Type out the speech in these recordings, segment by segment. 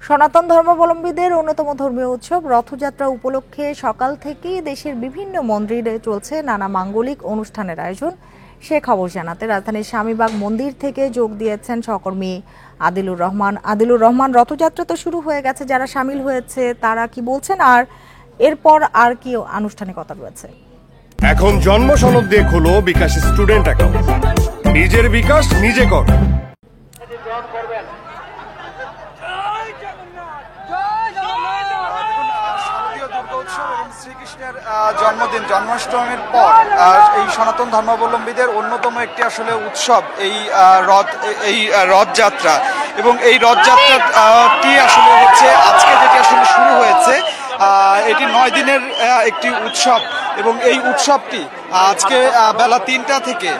সনাতন ধর্মাবলম্বীদের অন্যতম ধর্মীয় উৎসব রথযাত্রা উপলক্ষে সকাল থেকেই দেশের বিভিন্ন মন্দিরে চলছে নানা মাঙ্গলিক অনুষ্ঠানের আয়োজন। সে খবর জানাতে রাজধানীর স্বামীবাগ মন্দির থেকে যোগ দিয়েছেন সহকর্মী আদিলুর রহমান। রথযাত্রা তো শুরু হয়ে গেছে, যারা সামিল হয়েছে তারা কি বলছেন, আর এরপর আর কি আনুষ্ঠানিকতা রয়েছে? এখন জন্ম সনদ দিয়ে খোলো বিকাশ স্টুডেন্ট অ্যাকাউন্ট। নিজের বিকাশ নিজে কর। শ্রীকৃষ্ণের জন্মদিন জন্মাষ্টমীর পর এই সনাতন ধর্মাবলম্বীদের অন্যতম একটি আসলে উৎসব এই রথযাত্রা, এবং এই রথযাত্রাটি আসলে হচ্ছে আজকে যেটি আসলে শুরু হয়েছে। এটি 9 দিনের একটি উৎসব, এবং এই উৎসবটি আজকে বেলা 3টা থেকে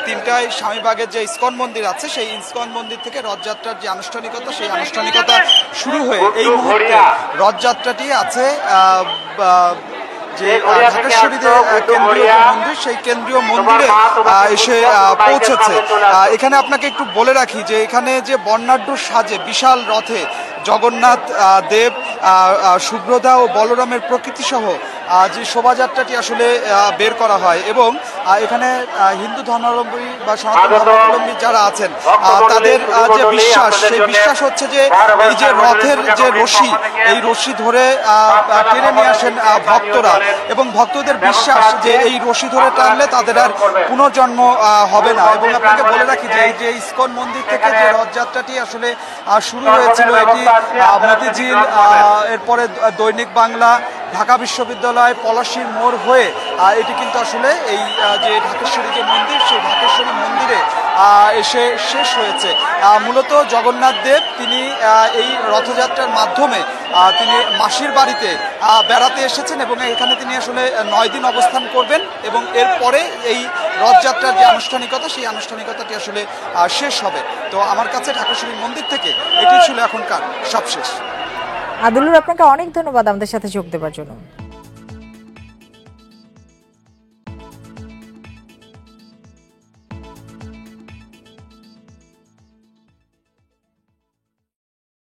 3টায় স্বামীবাগের যে ইসকন মন্দির আছে সেই ইসকন মন্দির থেকে রথযাত্রার যে আনুষ্ঠানিকতা সেই আনুষ্ঠানিকতা শুরু হয়ে এই মুহূর্তে রথযাত্রাটি আছে যে ঢাকেশ্বরীতে কেন্দ্রীয় যে মন্দির সেই কেন্দ্রীয় মন্দিরে এসে পৌঁছেছে। এখানে আপনাকে একটু বলে রাখি যে এখানে যে বর্ণাঢ্য সাজে বিশাল রথে জগন্নাথ দেব, সুভদ্রা ও বলরামের প্রকৃতি সহ যে শোভাযাত্রাটি আসলে বের করা হয়, এবং এখানে হিন্দু ধর্মাবলম্বী বা সনাতন ধর্মাবলম্বী যারা আছেন তাদের যে বিশ্বাস, সেই বিশ্বাস হচ্ছে যে এই যে রথের যে রশি, এই রশি ধরে টেনে নিয়ে আসেন ভক্তরা, এবং ভক্তদের বিশ্বাস যে এই রশি ধরে টানলে তাদের আর পুনর্জন্ম হবে না। এবং আপনাকে বলে রাখি যে এই যে ইসকন মন্দির থেকে যে রথযাত্রাটি আসলে শুরু হয়েছিল, এটি মতিঝিল, এরপরে দৈনিক বাংলা, ঢাকা বিশ্ববিদ্যালয়, পলাশীর মোড় হয়ে এটি কিন্তু আসলে এই যে ঢাকেশ্বরী যে মন্দির সেই ঢাকেশ্বরী মন্দিরে এসে শেষ হয়েছে। মূলত জগন্নাথ দেব তিনি এই রথযাত্রার মাধ্যমে তিনি মাসির বাড়িতে বেড়াতে এসেছেন, এবং এখানে তিনি আসলে 9 দিন অবস্থান করবেন, এবং এরপরে এই রথযাত্রার যে আনুষ্ঠানিকতা সেই আনুষ্ঠানিকতাটি আসলে শেষ হবে। তো আমার কাছে ঢাকেশ্বরী মন্দির থেকে এটি ছিল এখনকার সবশেষ। আদিলুর, আপনাকে অনেক ধন্যবাদ আমাদের সাথে যোগ দেওয়ার জন্য।